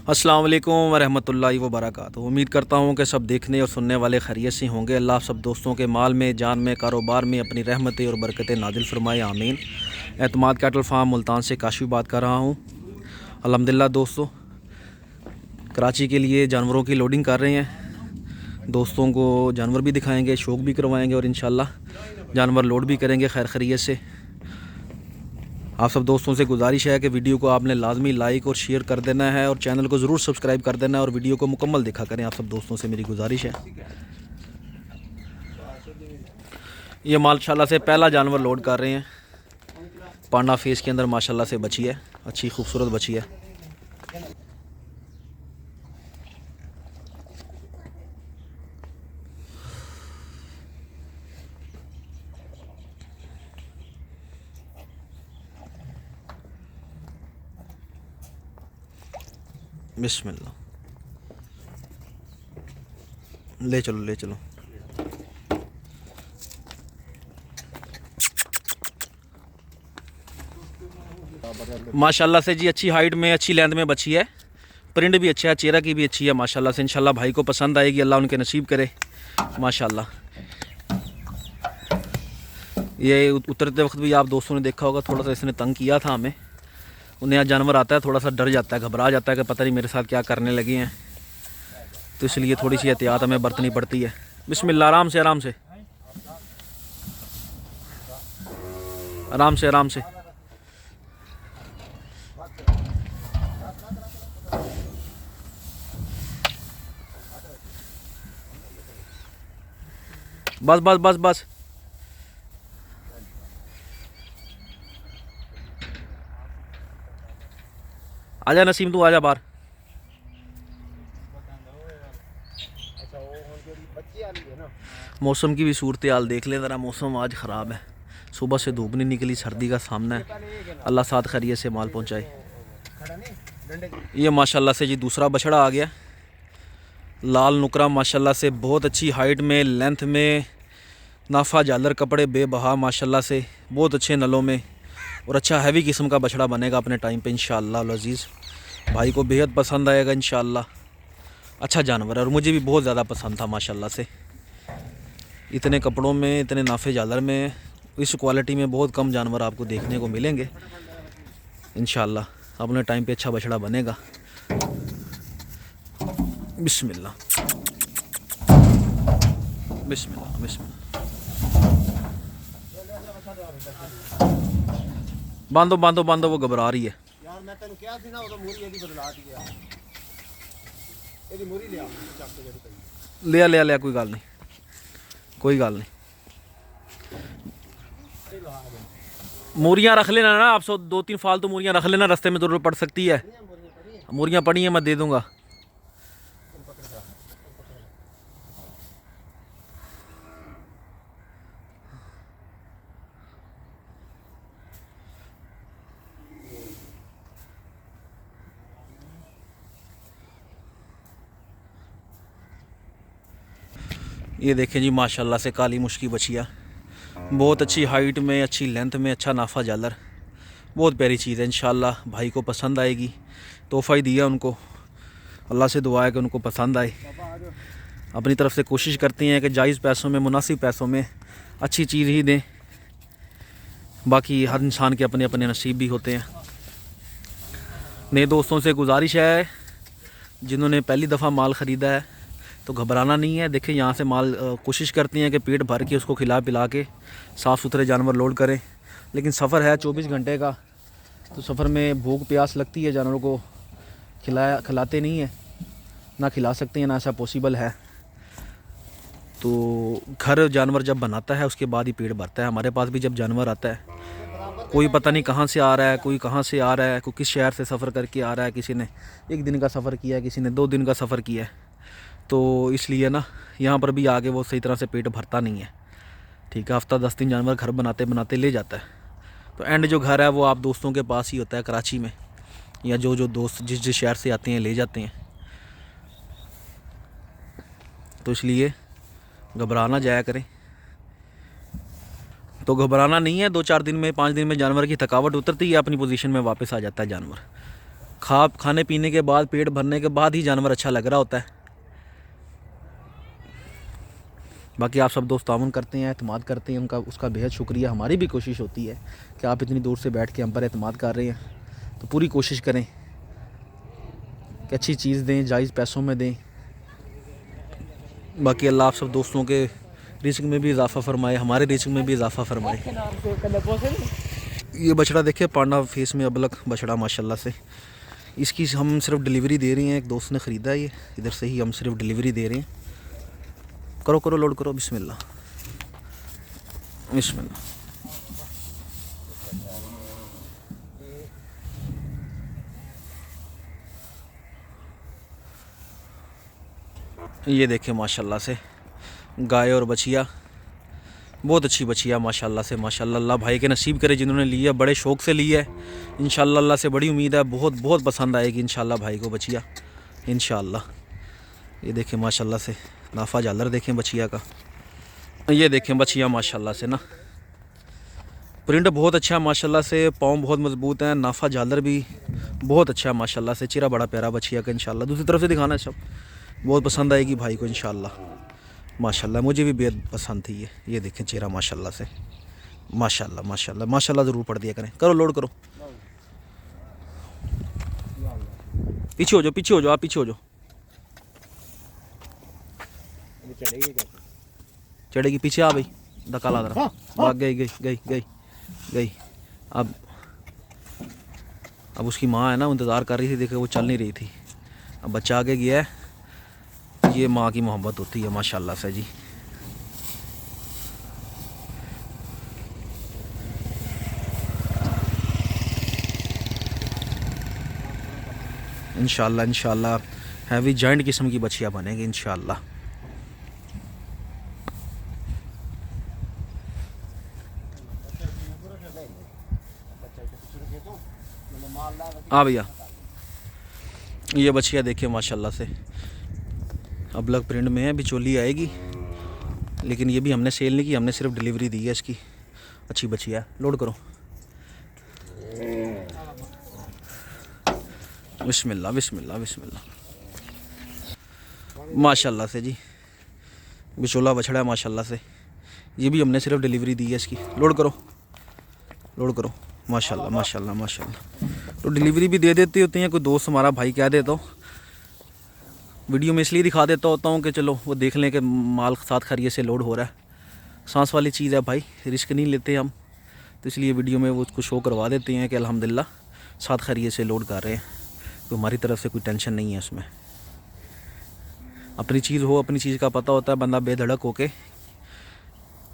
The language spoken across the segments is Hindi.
अस्सलाम वालेकुम वरहमतुल्लाहि वबरकातुहू। उम्मीद करता हूँ कि सब देखने और सुनने वाले खैरियत से होंगे। अल्लाह सब दोस्तों के माल में, जान में, कारोबार में अपनी रहमतें और बरकतें नाजिल फरमाए, आमीन। एतमाद कैटल फार्म मुल्तान से काशिफ बात कर रहा हूँ। अल्हम्दुलिल्लाह दोस्तों, कराची के लिए जानवरों की लोडिंग कर रहे हैं। दोस्तों को जानवर भी दिखाएँगे, शौक भी करवाएँगे और इंशाल्लाह जानवर लोड भी करेंगे खैर खैरियत से। आप सब दोस्तों से गुजारिश है कि वीडियो को आपने लाजमी लाइक और शेयर कर देना है और चैनल को ज़रूर सब्सक्राइब कर देना है और वीडियो को मुकम्मल देखा करें। आप सब दोस्तों से मेरी गुजारिश है। ये माशाल्लाह से पहला जानवर लोड कर रहे हैं। पांडा फेस के अंदर माशाल्लाह से बची है, अच्छी खूबसूरत बची है। बिस्मिल्लाह, ले चलो ले चलो। माशाल्लाह से जी अच्छी हाइट में, अच्छी लेंथ में बची है। प्रिंट भी अच्छा है, चेहरा की भी अच्छी है माशाल्लाह से। इंशाल्लाह भाई को पसंद आएगी, अल्लाह उनके नसीब करे माशाल्लाह। ये उतरते वक्त भी आप दोस्तों ने देखा होगा, थोड़ा सा इसने तंग किया था हमें। नया जानवर आता है थोड़ा सा डर जाता है, घबरा जाता है कि पता नहीं मेरे साथ क्या करने लगे हैं, तो इसलिए थोड़ी सी एहतियात हमें बरतनी पड़ती है। बिस्मिल्लाह, आराम से आराम से आराम से आराम से। बस बस बस बस। आजा नसीम, तू आजा बाहर। मौसम की भी सूरत हाल देख लें ज़रा। मौसम आज ख़राब है, सुबह से धूप नहीं निकली, सर्दी का सामना है। अल्लाह साथ खैरियत से माल पहुंचाए। ये माशाल्लाह से जी दूसरा बछड़ा आ गया, लाल नुकरा माशाल्लाह से, बहुत अच्छी हाइट में, लेंथ में, नाफा जालर कपड़े बेबहा माशाल्लाह से, बहुत अच्छे नलों में और अच्छा हैवी किस्म का बछड़ा बनेगा अपने टाइम पे इंशाअल्लाह अज़ीज़। भाई को बेहद पसंद आएगा इंशाअल्लाह। अच्छा जानवर है और मुझे भी बहुत ज़्यादा पसंद था माशाल्लाह से। इतने कपड़ों में, इतने नाफे जालर में, इस क्वालिटी में बहुत कम जानवर आपको देखने को मिलेंगे इंशाअल्लाह। अपने टाइम पे अच्छा बछड़ा बनेगा। बिस्मिल्लाह बिस्मिल्लाह बिस्मिल्लाह। बांधो बांधो बांधो, वो घबरा रही है यार। मैं तेन क्या थी ना, वो मूरी एदी बदला दी गया। एदी मूरी ले आ, ले ले ले, कोई गल नहीं, कोई गल नहीं। मूरियाँ रख लेना ना आप, 2-3 फालतू मूरियाँ रख लेना, रास्ते में ज़रूरत पड़ सकती है। मूरियाँ पड़ी हैं, मैं दे दूँगा। ये देखें जी माशाल्लाह से काली मुश्की बछिया, बहुत अच्छी हाइट में, अच्छी लेंथ में, अच्छा नाफा जालर, बहुत प्यारी चीज़ है। इंशाल्लाह भाई को पसंद आएगी। तोहफ़ा ही दिया उनको, अल्लाह से दुआ है कि उनको पसंद आए। अपनी तरफ से कोशिश करते हैं कि जायज़ पैसों में, मुनासिब पैसों में अच्छी चीज़ ही दें। बाकी हर इंसान के अपने अपने नसीब भी होते हैं। नए दोस्तों से गुजारिश है, जिन्होंने पहली दफ़ा माल ख़रीदा है तो घबराना नहीं है। देखिए यहाँ से माल कोशिश करती हैं कि पेट भर के उसको खिला पिला के साफ़ सुथरे जानवर लोड करें, लेकिन सफ़र है 24 घंटे का, तो सफ़र में भूख प्यास लगती है, जानवरों को खिलाते नहीं है, ना खिला सकते हैं, ना ऐसा पॉसिबल है। तो घर जानवर जब बनाता है उसके बाद ही पेट भरता है। हमारे पास भी जब जानवर आता है, कोई पता नहीं कहाँ से आ रहा है, कोई कहाँ से आ रहा है, कोई किस शहर से सफ़र करके आ रहा है, किसी ने 1 दिन का सफ़र किया है, किसी ने 2 दिन का सफ़र किया है, तो इसलिए ना यहाँ पर भी आगे वो सही तरह से पेट भरता नहीं है। ठीक है, हफ्ता 10 दिन जानवर घर बनाते बनाते ले जाता है। तो एंड जो घर है वो आप दोस्तों के पास ही होता है कराची में, या जो जो दोस्त जिस जिस शहर से आते हैं ले जाते हैं। तो इसलिए घबराना जाया करें। तो घबराना नहीं है, 2-4 दिन में, 5 दिन में जानवर की थकावट उतरती है, अपनी पोजीशन में वापस आ जाता है जानवर। खाने पीने के बाद, पेट भरने के बाद ही जानवर अच्छा लग रहा होता है। बाकी आप सब दोस्त ताउन करते हैं, एतमाद करते हैं, उनका उसका बेहद शुक्रिया। हमारी भी कोशिश होती है कि आप इतनी दूर से बैठ के हम पर एतमाद कर रहे हैं, तो पूरी कोशिश करें कि अच्छी चीज़ दें, जायज़ पैसों में दें। बाकी अल्लाह आप सब दोस्तों के रिस्क में भी इजाफ़ा फरमाए, हमारे रिस्क में भी इजाफ़ा फरमाए। ये बछड़ा देखिए, पांडा फेस में अबलक बछड़ा माशाल्लाह से। इसकी हम सिर्फ डिलीवरी दे रहे हैं, एक दोस्त ने ख़रीदा है, ये इधर से ही हम सिर्फ डिलीवरी दे रहे हैं। करो करो, लोड करो, बिस्मिल्लाह बिस्मिल्लाह। ये देखें माशाल्लाह से गाय और बछिया, बहुत अच्छी बछिया माशाल्लाह से। माशाल्लाह, अल्लाह भाई के नसीब करे जिन्होंने लिया, बड़े शौक़ से लिया है। इंशाल्लाह अल्लाह से बड़ी उम्मीद है, बहुत बहुत पसंद आएगी इंशाल्लाह भाई को बछिया, इंशाल्लाह। ये देखें माशाल्लाह से नाफा झालर देखें बछिया का। ये देखें बछिया माशाल्लाह से ना, प्रिंट बहुत अच्छा है माशाल्लाह से, पाँव बहुत मजबूत हैं, नाफा झालर भी बहुत अच्छा है माशाल्लाह से। चेहरा बड़ा प्यारा बछिया का इंशाल्लाह। दूसरी तरफ से दिखाना है सब, बहुत पसंद आएगी भाई को इंशाल्लाह माशाल्लाह। मुझे भी बेहद पसंद थी ये देखें चेहरा माशाल्लाह से, माशाल्लाह माशाल्लाह माशाल्लाह। ज़रूर पढ़ दिया करें। करो लोड करो, पीछे हो जाओ, पीछे हो जाओ, आप पीछे हो जाओ। चढ़ेगी, पीछे आ भाई, धक्का ला रहा, भाग गई गई गई गई गई। अब उसकी माँ है ना, इंतज़ार कर रही थी, देखे वो चल नहीं रही थी। अब बच्चा आगे गया है। ये माँ की मोहब्बत होती है माशाल्लाह से जी। इंशाल्लाह इंशाल्लाह हैवी जॉइंट किस्म की बछिया बनेगी इंशाल्लाह। हाँ भैया, ये बछिया देखिए माशाल्लाह से, अबलग प्रिंट में है, बिचौली आएगी, लेकिन ये भी हमने सेल नहीं की, हमने सिर्फ डिलीवरी दी है इसकी। अच्छी बछिया, लोड करो, बिस्मिल्लाह बिस्मिल्लाह बिस्मिल्लाह। माशाल्लाह से जी, बिचौला बछड़ा है माशाल्लाह से। ये भी हमने सिर्फ डिलीवरी दी है इसकी। लोड करो, लोड करो, माशाल्लाह माशाल्लाह माशाल्लाह। तो डिलीवरी भी दे देती होती हैं, कोई दोस्त हमारा भाई कह दे तो वीडियो में इसलिए दिखा देता होता हूँ कि चलो वो देख लें कि माल साथ खरीदे से लोड हो रहा है। सांस वाली चीज़ है भाई, रिस्क नहीं लेते हम, तो इसलिए वीडियो में वो उसको शो करवा देते हैं कि अल्हम्दुलिल्लाह साथ खरीदे से लोड कर रहे हैं। तो हमारी तरफ से कोई टेंशन नहीं है उसमें। अपनी चीज़ हो, अपनी चीज़ का पता होता है, बंदा बेधड़क होके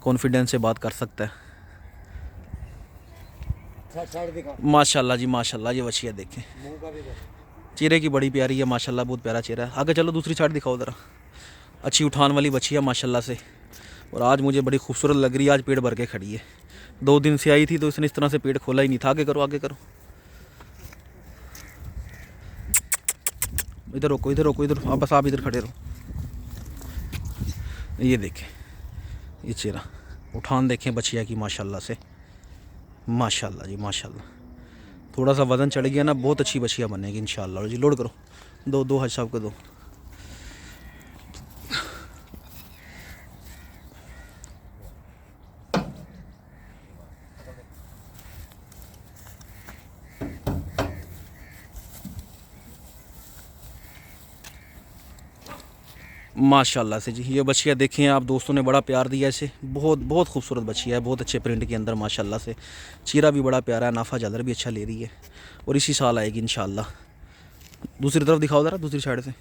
कॉन्फिडेंस से बात कर सकता है। माशाल्लाह जी माशाल्लाह। ये बछिया देखें, चेहरे की बड़ी प्यारी है माशाल्लाह, बहुत प्यारा चेहरा है। आगे चलो दूसरी साइड दिखाओ ज़रा। अच्छी उठान वाली बछिया माशाल्लाह से, और आज मुझे बड़ी खूबसूरत लग रही है। आज पेट भर के खड़ी है, 2 दिन से आई थी तो इसने इस तरह से पेट खोला ही नहीं था। आगे करो, आगे करो, इधर रोको, इधर रोको, इधर बस आप इधर खड़े रहो। ये देखें, ये चेहरा उठान देखें बछिया की माशाल्लाह से, माशाल्लाह जी माशाल्लाह। थोड़ा सा वज़न चढ़ गया ना, बहुत अच्छी बछिया बनेगी इंशाल्लाह जी। लोड करो, दो हज साहब को दो। माशाल्लाह से जी, ये बछिया देखें आप दोस्तों ने बड़ा प्यार दिया इसे, बहुत बहुत खूबसूरत बछिया है, बहुत अच्छे प्रिंट के अंदर माशाल्लाह से। चीरा भी बड़ा प्यारा है, नाफा झालर भी अच्छा ले रही है, और इसी साल आएगी इंशाल्लाह। दूसरी तरफ दिखाओ ज़रा, दूसरी साइड से।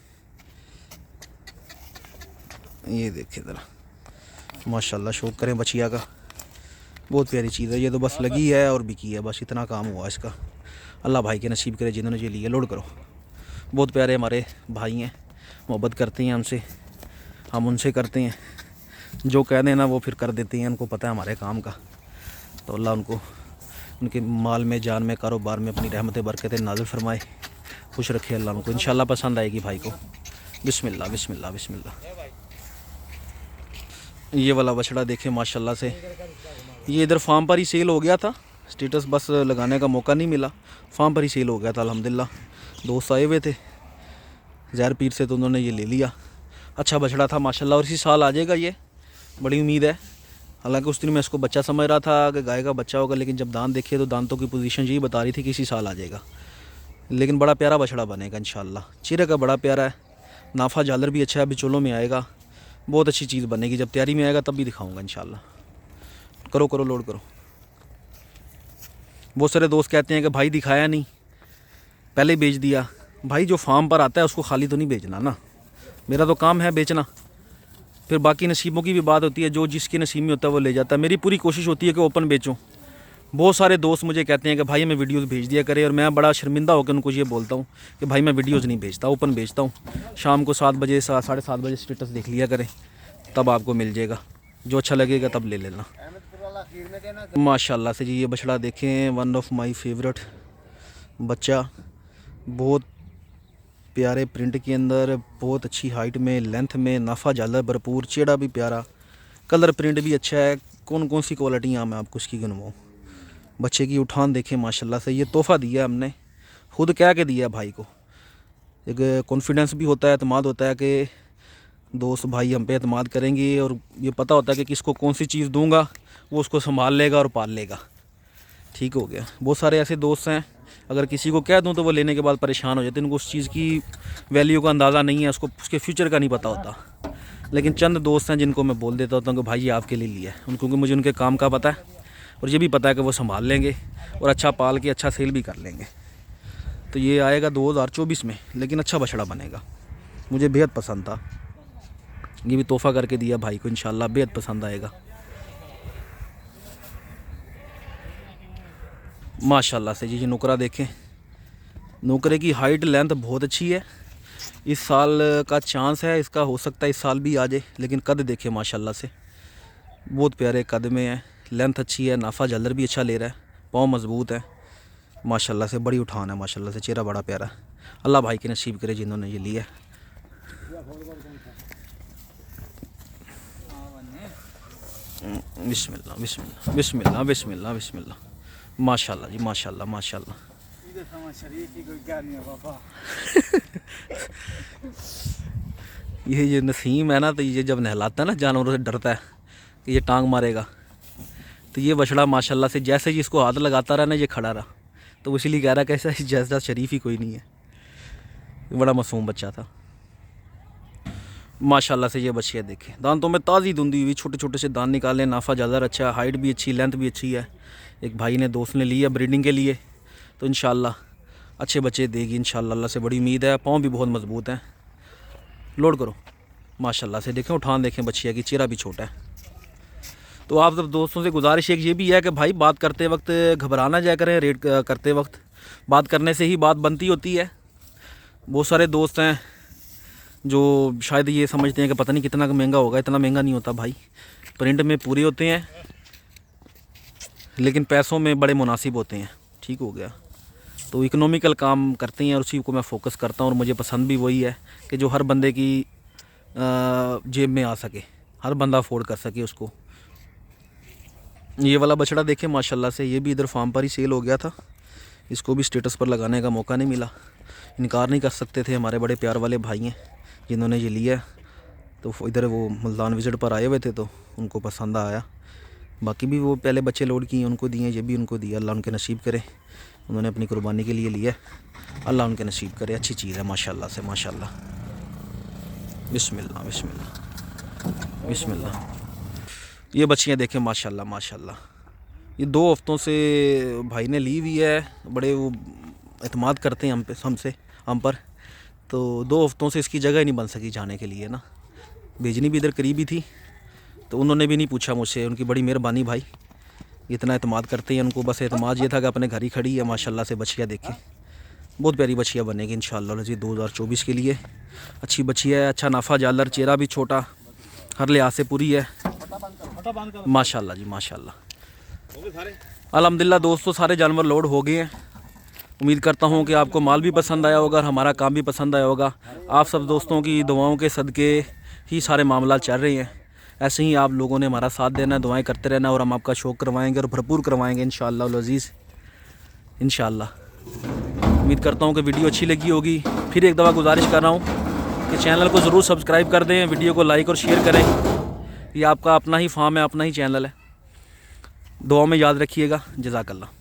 ये देखें ज़रा माशाल्लाह, शौक़ करें बछिया का, बहुत प्यारी चीज़ है। ये तो बस लगी है और बिकी है, बस इतना काम हुआ इसका। अल्लाह भाई के नसीब करे जिन्होंने ये लिया। लोड करो, बहुत प्यारे हमारे भाई हैं, मोहब्बत करते हैं हमसे, हम उनसे करते हैं। जो कह दें ना वो फिर कर देते हैं, उनको पता है हमारे काम का। तो अल्लाह उनको उनके माल में, जान में, कारोबार में अपनी रहमतें बरकतें नाज़िल फरमाए, खुश रखे अल्लाह उनको। इंशाल्लाह पसंद आएगी भाई को। बिस्मिल्लाह बिस्मिल्लाह बिस्मिल्लाह। ये वाला बछड़ा देखें माशाल्लाह से, ये इधर फार्म पर ही सेल हो गया था, स्टेटस बस लगाने का मौका नहीं मिला, फार्म पर ही सेल हो गया था अल्हम्दुलिल्लाह। दोस्त आए हुए थे ज़हर पीर से, तो उन्होंने ये ले लिया। अच्छा बछड़ा था माशाल्लाह, और इसी साल आ जाएगा ये, बड़ी उम्मीद है। हालांकि उस दिन मैं इसको बच्चा समझ रहा था कि गाय का बच्चा होगा, लेकिन जब दांत देखे तो दांतों की पोजीशन यही बता रही थी कि इसी साल आ जाएगा। लेकिन बड़ा प्यारा बछड़ा बनेगा इंशाल्लाह। चेहरे का बड़ा प्यारा है, नाफा झालर भी अच्छा है, बिचौलों में आएगा, बहुत अच्छी चीज़ बनेगी। जब तैयारी में आएगा तब भी दिखाऊँगा इंशाल्लाह। करो करो लोड करो। बहुत सारे दोस्त कहते हैं कि भाई दिखाया नहीं, पहले ही बेच दिया। भाई जो फार्म पर आता है उसको खाली तो नहीं बेचना ना, मेरा तो काम है बेचना। फिर बाकी नसीबों की भी बात होती है, जो जिसके नसीब में होता है वो ले जाता है। मेरी पूरी कोशिश होती है कि ओपन बेचूं। बहुत सारे दोस्त मुझे कहते हैं कि भाई हमें वीडियोस भेज दिया करे, और मैं बड़ा शर्मिंदा होकर उनको ये बोलता हूँ कि भाई मैं वीडियोस नहीं भेजता, ओपन भेजता हूँ। शाम को 7 बजे 7:30 बजे स्टेटस देख लिया करें, तब आपको मिल जाएगा, जो अच्छा लगेगा तब ले लेना। माशाल्लाह से जी ये बछड़ा देखें, वन ऑफ माई फेवरेट बच्चा, बहुत प्यारे प्रिंट के अंदर, बहुत अच्छी हाइट में, लेंथ में, नाफा झालर भरपूर, चेहरा भी प्यारा, कलर प्रिंट भी अच्छा है। कौन कौन सी क्वालिटियाँ मैं आपको उसकी गिनवाऊँ। बच्चे की उठान देखें माशाल्लाह से, ये तोहफ़ा दिया हमने, खुद कह के दिया भाई को। एक कॉन्फिडेंस भी होता है, एतमाद होता है कि दोस्त भाई हम पे एतमाद करेंगे, और ये पता होता है कि किसको कौन सी चीज़ दूंगा वो उसको संभाल लेगा और पाल लेगा। ठीक हो गया। बहुत सारे ऐसे दोस्त हैं, अगर किसी को कह दूं तो वो लेने के बाद परेशान हो जाते हैं, उनको उस चीज़ की वैल्यू का अंदाज़ा नहीं है, उसको उसके फ्यूचर का नहीं पता होता। लेकिन चंद दोस्त हैं जिनको मैं बोल देता होता हूँ कि भाई ये आपके लिए लिया है, क्योंकि मुझे उनके काम का पता है, और ये भी पता है कि वो संभाल लेंगे और अच्छा पाल के अच्छा सेल भी कर लेंगे। तो ये आएगा 2024 में, लेकिन अच्छा बछड़ा बनेगा, मुझे बेहद पसंद था। ये भी तोहफ़ा करके दिया भाई को, इंशाल्लाह बेहद पसंद आएगा। माशाल्लाह से जी ये नुकरा देखें, नुकरे की हाइट लेंथ बहुत अच्छी है। इस साल का चांस है, इसका हो सकता है इस साल भी आ जाए। लेकिन कद देखें माशाल्लाह से, बहुत प्यारे कद में है, लेंथ अच्छी है, नाफा झालर भी अच्छा ले रहा है, पाँव मजबूत है माशाल्लाह से, बड़ी उठान है माशाल्लाह से, चेहरा बड़ा प्यारा है। अल्लाह भाई के नसीब करे जिन्होंने ये लिया। बिस्मिल्लाह बिस्मिल्लाह बिस्मिल्लाह बिस्मिल्लाह बिस्मिल्लाह। माशाल्लाह जी माशाल्लाह माशाल्लाह। ये नसीम है ना, तो ये जब नहलाता है ना जानवरों से डरता है कि ये टांग मारेगा। तो ये बछड़ा माशाल्लाह से जैसे ही इसको हाथ लगाता रहा ना ये खड़ा रहा, तो इसीलिए कह रहा है कैसा जैसा शरीफ ही कोई नहीं है। बड़ा मासूम बच्चा था माशाल्लाह से। ये बच्चियाँ देखें, दांतों में ताज़ी धुंधी हुई, छोटे छोटे से दांत निकाले, नाफा ज़्यादा अच्छा है, हाइट भी अच्छी, लेंथ भी अच्छी है। एक भाई ने दोस्त ने लिया ब्रीडिंग के लिए, तो इंशाल्लाह अच्छे बच्चे देगी इंशाल्लाह, अल्लाह से बड़ी उम्मीद है। पाँव भी बहुत मजबूत हैं। लोड करो माशाल्लाह से, देखें उठान देखें बच्चिया की, चेहरा भी छोटा है। तो आप सब दोस्तों से गुजारिश एक ये भी है कि भाई बात करते वक्त घबराना जाया करें, रेट करते वक्त बात करने से ही बात बनती होती है। बहुत सारे दोस्त हैं जो शायद ये समझते हैं कि पता नहीं कितना महंगा होगा, इतना महंगा नहीं होता भाई, प्रिंट में पूरे होते हैं लेकिन पैसों में बड़े मुनासिब होते हैं। ठीक हो गया। तो इकोनॉमिकल काम करते हैं और उसी को मैं फ़ोकस करता हूँ, और मुझे पसंद भी वही है कि जो हर बंदे की जेब में आ सके, हर बंदा अफोर्ड कर सके उसको। ये वाला बछड़ा देखें माशाल्लाह से, ये भी इधर फार्म पर ही सेल हो गया था, इसको भी स्टेटस पर लगाने का मौका नहीं मिला। इनकार नहीं कर सकते थे, हमारे बड़े प्यार वाले भाई हैं जिन्होंने ये लिया। तो इधर वो मुल्तान विज़िट पर आए हुए थे तो उनको पसंद आया। बाकी भी वो पहले बच्चे लोड किए, उनको दिए, ये भी उनको दिया। अल्लाह उनके नसीब करे, उन्होंने अपनी कुर्बानी के लिए लिया, अल्लाह उनके नसीब करे। अच्छी चीज़ है माशाल्लाह से माशाल्लाह। बिस्मिल्लाह बिस्मिल्लाह बिस्मिल्लाह। ये बच्चियाँ देखें माशाल्लाह माशाल्लाह। ये 2 हफ्तों से भाई ने ली हुई है, बड़े वो एतमाद करते हैं हम पर। तो 2 हफ्तों से इसकी जगह ही नहीं बन सकी जाने के लिए ना, भेजनी भी इधर करीबी थी, तो उन्होंने भी नहीं पूछा मुझसे। उनकी बड़ी मेहरबानी भाई, इतना एतमाद करते हैं, उनको बस एतमाद ये था कि अपने घर ही खड़ी है माशाल्लाह से। बच्चियाँ देखें, बहुत प्यारी बच्चियाँ बनेगी इंशाल्लाह जी 2024 के लिए। अच्छी बच्चियाँ है, अच्छा नाफा झालर, चेहरा भी छोटा, हर लिहाज से पूरी है माशाल्लाह जी माशाल्लाह। अल्हम्दुलिल्लाह दोस्तों, सारे जानवर लोड हो गए हैं। उम्मीद करता हूँ कि आपको माल भी पसंद आया होगा और हमारा काम भी पसंद आया होगा। आप सब दोस्तों की दुआओं के सदक़े ही सारे मामला चल रहे हैं। ऐसे ही आप लोगों ने हमारा साथ देना, दुआएं करते रहना, और हम आपका शौक़ करवाएंगे और भरपूर करवाएंगे इंशाअल्लाह अज़ीज़ इंशाअल्लाह। उम्मीद करता हूँ कि वीडियो अच्छी लगी होगी। फिर एक दफ़ा गुजारिश कर रहा हूँ कि चैनल को ज़रूर सब्सक्राइब कर दें, वीडियो को लाइक और शेयर करें। ये आपका अपना ही फार्म है, अपना ही चैनल है। दुआ में याद रखिएगा। जज़ाकल्लाह।